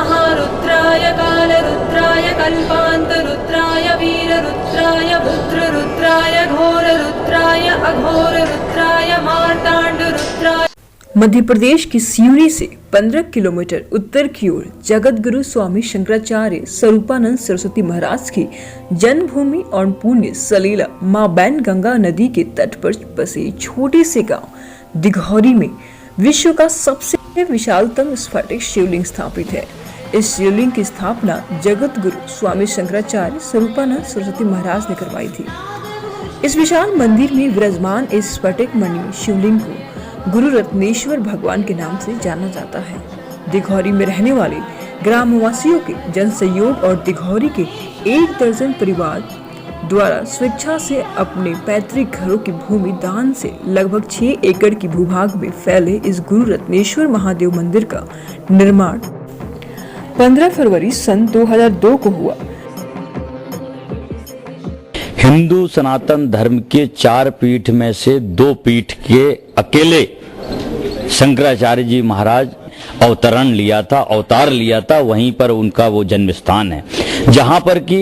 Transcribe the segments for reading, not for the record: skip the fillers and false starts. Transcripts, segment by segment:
महारुद्राय कालरुद्राय कल्पान्तरुद्राय वीररुद्राय रुद्ररुद्राय घोररुद्राय अघोररुद्राय मार्ताण्डरुद्राय। मध्य प्रदेश की सिवनी से 15 किलोमीटर उत्तर की ओर जगत गुरु स्वामी शंकराचार्य स्वरूपानंद सरस्वती महाराज की जन्मभूमि और पुण्य सलीला मां बैन गंगा नदी के तट पर बसे छोटे से गांव दिघौरी में विश्व का सबसे विशालतम स्फटिक शिवलिंग स्थापित है। इस शिवलिंग की स्थापना जगत गुरु स्वामी शंकराचार्य स्वरूपानंद सरस्वती महाराज ने करवाई थी। इस विशाल मंदिर में विराजमान इस स्फटिक मणि शिवलिंग को गुरु रत्नेश्वर भगवान के नाम से जाना जाता है। दिघौरी में रहने वाले ग्रामवासियों के जन सहयोग और दिघौरी के 1 दर्जन परिवार द्वारा स्वेच्छा से अपने पैतृक घरों की भूमि दान से लगभग 6 एकड़ की भूभाग में फैले इस गुरु रत्नेश्वर महादेव मंदिर का निर्माण 15 फरवरी सन 2002 को हुआ। हिंदू सनातन धर्म के 4 पीठ में से 2 पीठ के अकेले शंकराचार्य जी महाराज अवतार लिया था। वहीं पर उनका वो जन्म स्थान है, जहां पर कि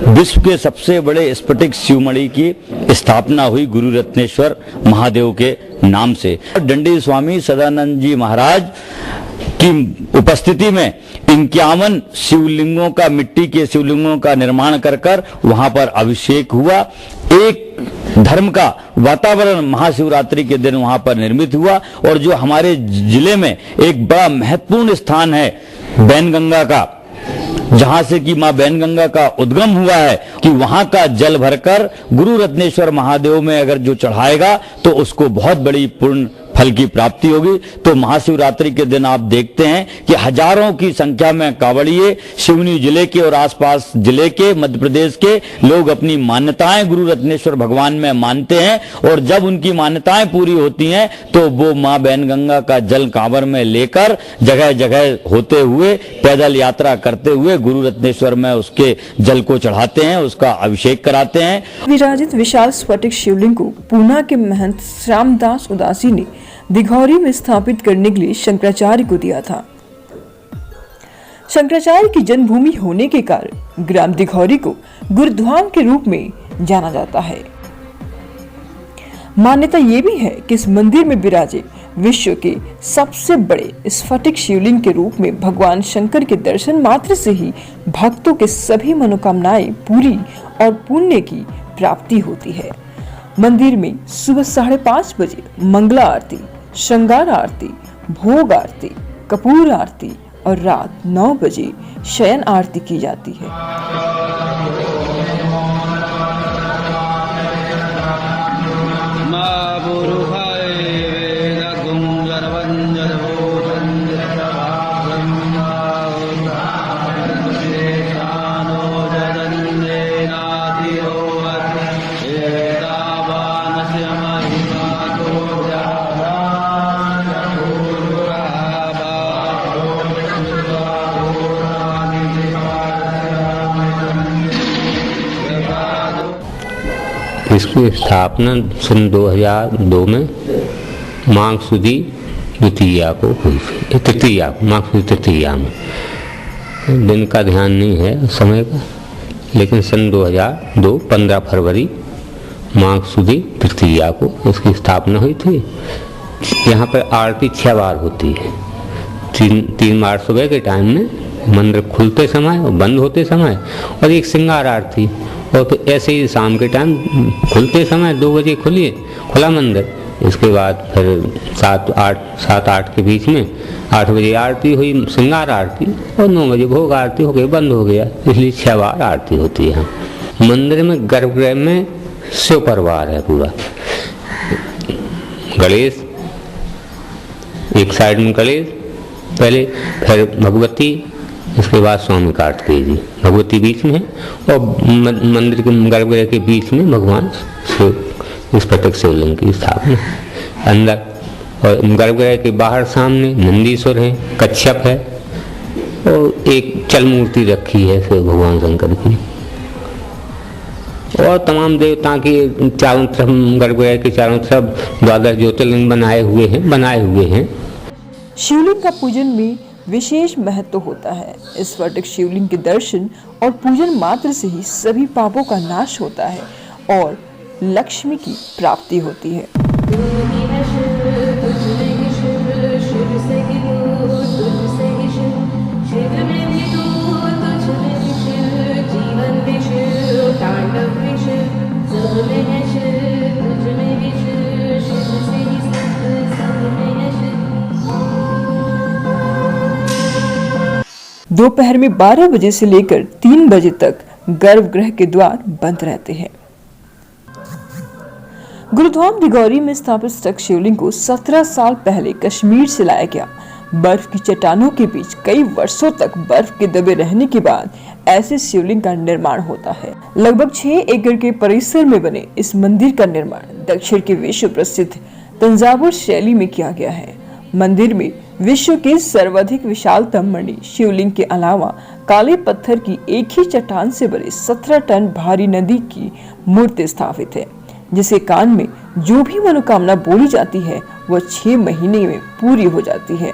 विश्व के सबसे बड़े स्फटिक शिवमणि की स्थापना हुई गुरु रत्नेश्वर महादेव के नाम से। दंडी स्वामी सदानंद जी महाराज की उपस्थिति में 51 शिवलिंगों का, मिट्टी के शिवलिंगों का निर्माण कर वहां पर अभिषेक हुआ। एक धर्म का वातावरण महाशिवरात्रि के दिन वहां पर निर्मित हुआ। और जो हमारे जिले में एक बड़ा महत्वपूर्ण स्थान है बैनगंगा का, जहां से कि मां बैनगंगा का उद्गम हुआ है, कि वहां का जल भरकर गुरु रत्नेश्वर महादेव में अगर जो चढ़ाएगा तो उसको बहुत बड़ी पुण्य फल की प्राप्ति होगी। तो महाशिवरात्रि के दिन आप देखते हैं कि हजारों की संख्या में कांवड़िए सिवनी जिले के और आसपास जिले के, मध्य प्रदेश के लोग अपनी मान्यताएं गुरु रत्नेश्वर भगवान में मानते हैं। और जब उनकी मान्यताएं पूरी होती हैं तो वो मां बैनगंगा का जल कांवर में लेकर जगह जगह होते हुए, पैदल यात्रा करते हुए गुरु रत्नेश्वर में उसके जल को चढ़ाते हैं, उसका अभिषेक कराते हैं। विराजित विशाल स्फटिक शिवलिंग को पूना के महंत श्यामदास उदासी ने दिघौरी में स्थापित करने के लिए शंकराचार्य को दिया था। शंकराचार्य की जन्मभूमि होने के कारण ग्राम दिघौरी को गुरुधाम के रूप में जाना जाता है। मान्यता ये भी है कि इस मंदिर में विराजे विश्व के सबसे बड़े स्फटिक शिवलिंग के रूप में भगवान शंकर के दर्शन मात्र से ही भक्तों के सभी मनोकामनाएं पूरी और पुण्य की प्राप्ति होती है। मंदिर में सुबह 5:30 बजे मंगला आरती, श्रृंगार आरती, भोग आरती, कपूर आरती और रात 9 बजे शयन आरती की जाती है। इसकी स्थापना सन 2002 में माघ सुदी तृतीया को हुई थी। माघ सुदी तृतीया में, दिन का ध्यान नहीं है समय का, लेकिन सन 2002 15 फरवरी माघ सुदी तृतीया को इसकी स्थापना हुई थी। यहाँ पर आरती 6 बार होती है। 3 बार सुबह के टाइम में मंदिर खुलते समय और बंद होते समय, और एक श्रृंगार आरती। और फिर ऐसे ही शाम के टाइम खुलते समय 2 बजे खुला मंदिर। इसके बाद फिर 7-8 के बीच में 8 बजे आरती हुई, श्रृंगार आरती, और 9 बजे भोग आरती हो गई, बंद हो गया। इसलिए 6 बार आरती होती है। मंदिर में गर्भगृह में शिव परिवार है पूरा। गणेश एक साइड में, गणेश पहले, फिर भगवती, इसके बाद स्वामी कार्तिकेय जी। भगवती बीच में है और मंदिर के गर्भगृह के बीच में भगवान शिव स्फटिक शिवलिंग की स्थापना अंदर। और गर्भगृह के बाहर सामने नंदीश्वर है, कच्छप है और एक चल मूर्ति रखी है शिव भगवान शंकर की। और तमाम देवताओं के चारों तरफ, गर्भगृह के चारों तरफ 12 ज्योतिर्लिंग बनाए हुए हैं। शिवलिंग का पूजन में विशेष महत्व होता है। इस स्फटिक शिवलिंग के दर्शन और पूजन मात्र से ही सभी पापों का नाश होता है और लक्ष्मी की प्राप्ति होती है। दोपहर में 12 बजे से लेकर 3 बजे तक गर्भगृह के द्वार बंद रहते हैं। गुरुद्वारा दिगौरी में स्थापित स्फटिक शिवलिंग को 17 साल पहले कश्मीर से लाया गया। बर्फ की चट्टानों के बीच कई वर्षों तक बर्फ के दबे रहने के बाद ऐसे शिवलिंग का निर्माण होता है। लगभग 6 एकड़ के परिसर में बने इस मंदिर का निर्माण दक्षिण के विश्व प्रसिद्ध तंजावुर शैली में किया गया है। मंदिर में विश्व के सर्वाधिक विशालतम मणि शिवलिंग के अलावा काले पत्थर की एक ही चट्टान से बने 17 टन भारी नदी की मूर्ति स्थापित है, जिसके कान में जो भी मनोकामना बोली जाती है वह 6 महीने में पूरी हो जाती है।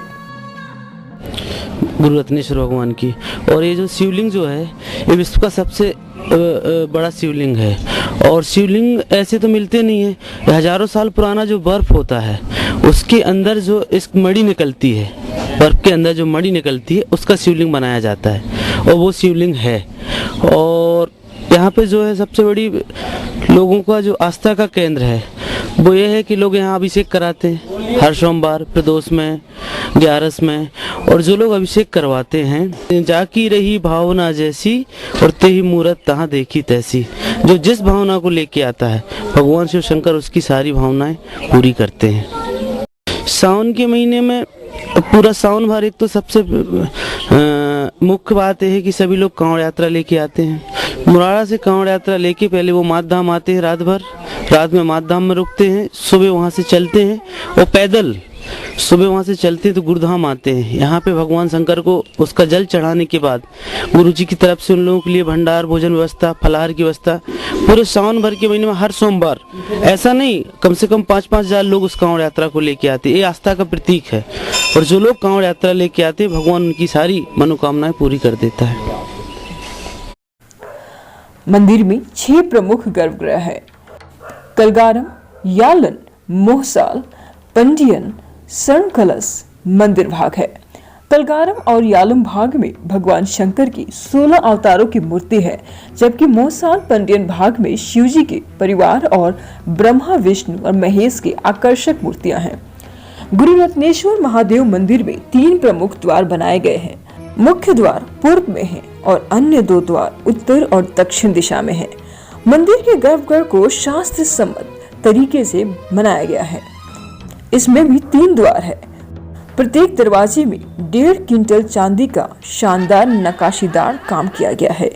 गुरु रत्नेश्वर भगवान की। और ये जो शिवलिंग जो है ये विश्व का सबसे बड़ा शिवलिंग है। और शिवलिंग ऐसे तो मिलते नहीं है। हजारों साल पुराना जो बर्फ होता है उसके अंदर जो इस मणि निकलती है, बर्फ के अंदर जो मणि निकलती है उसका शिवलिंग बनाया जाता है और वो शिवलिंग है। और यहाँ पे जो है सबसे बड़ी लोगों का जो आस्था का केंद्र है वो ये है कि लोग यहाँ अभिषेक कराते हैं हर सोमवार, प्रदोष में, 11 में। और जो लोग अभिषेक करवाते हैं, जाकी रही भावना जैसी और तेही मूरत तहाँ देखी तैसी। जो जिस भावना को लेके आता है भगवान शिव शंकर उसकी सारी भावनाएं पूरी करते हैं। सावन के महीने में पूरा सावन भर एक तो सबसे मुख्य बात है कि सभी लोग कांवड़ यात्रा लेके आते हैं। मुराड़ा से कांवड़ यात्रा लेके पहले वो मातधाम आते हैं, रात में मातधाम में रुकते हैं, सुबह वहाँ से चलते हैं और पैदल सुबह वहाँ से चलते हैं तो गुरुधाम आते हैं। यहाँ पे भगवान शंकर को उसका जल चढ़ाने के बाद गुरु जी की तरफ से उन लोगों के लिए भंडार भोजन व्यवस्था, फलाहार की व्यवस्था पूरे सावन भर के महीने में हर सोमवार, ऐसा नहीं कम से कम 5-5 हजार लोग उस कांवड़ यात्रा को लेके आते हैं। ये आस्था का प्रतीक है। और जो लोग कांवड़ यात्रा लेके आते हैं भगवान उनकी सारी मनोकामनाएं पूरी कर देता है। मंदिर में 6 प्रमुख गर्भगृह है: कलगारम, यालन, मोहसाल, पंडियन, स्वर्ण कलश मंदिर भाग है। कलगारम और यालम भाग में भगवान शंकर की 16 अवतारों की मूर्ति है, जबकि मोहसाल पंडियन भाग में शिव जी के परिवार और ब्रह्मा, विष्णु और महेश की आकर्षक मूर्तियां हैं। गुरु रत्नेश्वर महादेव मंदिर में 3 प्रमुख द्वार बनाए गए हैं। मुख्य द्वार पूर्व में है और अन्य 2 द्वार उत्तर और दक्षिण दिशा में है। मंदिर के गर्भगृह को शास्त्र सम्मत तरीके से बनाया गया है। इसमें भी 3 द्वार है। प्रत्येक दरवाजे में 1.5 क्विंटल चांदी का शानदार नक्काशीदार काम किया गया है।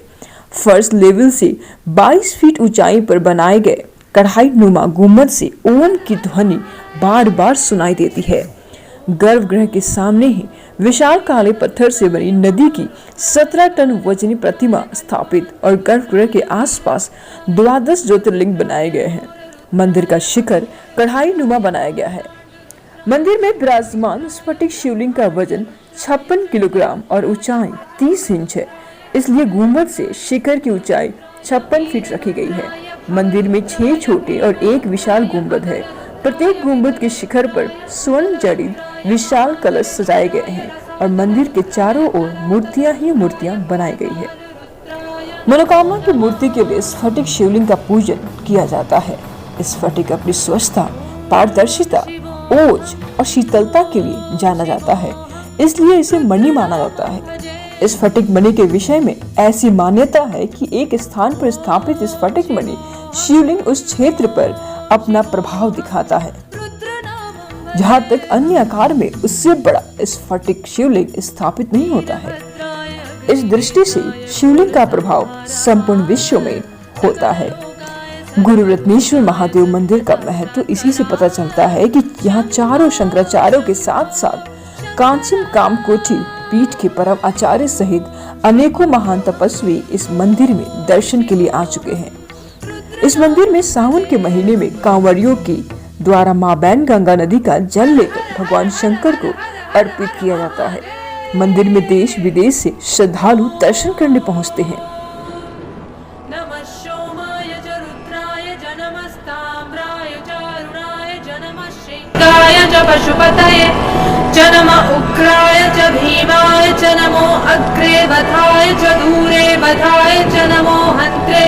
फर्स्ट लेवल से 22 फीट ऊंचाई पर बनाए गए कढ़ाई नुमा गुम्बद से ओम की ध्वनि बार बार सुनाई देती है। गर्भगृह के सामने ही विशाल काले पत्थर से बनी नदी की 17 टन वजनी प्रतिमा स्थापित और गर्भगृह के आसपास 12 ज्योतिर्लिंग बनाए गए हैं। मंदिर का शिखर कढ़ाई नुमा बनाया गया है। मंदिर में विराजमान स्फटिक शिवलिंग का वजन 56 किलोग्राम और ऊंचाई 30 इंच है, इसलिए गुम्बद से शिखर की ऊंचाई 56 फीट रखी गई है। मंदिर में 6 छोटे और 1 विशाल गुम्बद है। प्रत्येक गुम्बद के शिखर पर स्वर्ण जड़ित विशाल कलश सजाए गए हैं और मंदिर के चारों ओर मूर्तियां ही मूर्तियां बनाई गई है। मनोकामना की मूर्ति के लिए स्फटिक शिवलिंग का पूजन किया जाता है। स्फटिक अपनी स्वच्छता, पारदर्शिता, ओज और शीतलता के लिए जाना जाता है, इसलिए इसे मणि माना जाता है। स्फटिक मणि के विषय में ऐसी मान्यता है कि एक स्थान पर स्थापित स्फटिक मणि शिवलिंग उस क्षेत्र पर अपना प्रभाव दिखाता है, जहाँ तक अन्य आकार में उससे बड़ा स्फटिक शिवलिंग स्थापित नहीं होता है। इस दृष्टि से शिवलिंग का प्रभाव संपूर्ण विश्व में होता है। गुरु रत्नेश्वर महादेव मंदिर का महत्व इसी से पता चलता है कि यहाँ चारों शंकराचार्यों के साथ साथ कांचन कामकोटि पीठ के परम आचार्य सहित अनेकों महान तपस्वी इस मंदिर में दर्शन के लिए आ चुके हैं। इस मंदिर में सावन के महीने में कांवड़ियों की द्वारा मां बैन गंगा नदी का जल लेकर भगवान शंकर को अर्पित किया जाता है। मंदिर में देश विदेश से श्रद्धालु दर्शन करने पहुंचते हैं। नमः सोमाय च रुद्राय च नमस्ताम्राय च अरुणाय च नमः श्रीकाय च पशुपतये च नमः उग्राय च भीमाय च नमो अग्रे वधाय च दूरे वधाय च नमो हन्त्रे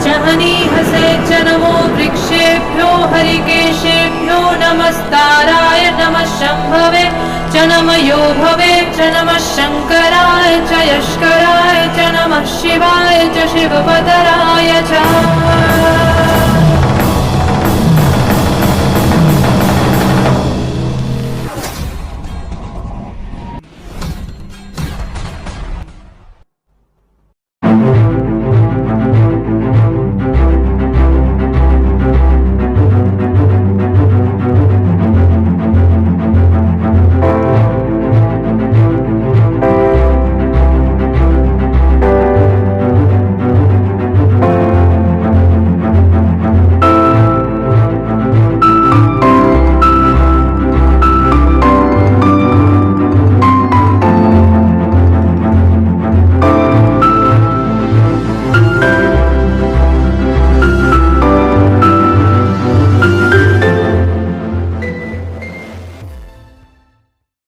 च हनीहसे च नमो वृक्षेभ्यो हरिकेशेभ्यो नमस्ताराय नमः शम्भवे च नमः योभवे च नमः शङ्कराय च यष्कराय च नमः शिवाय च शिवपतराय च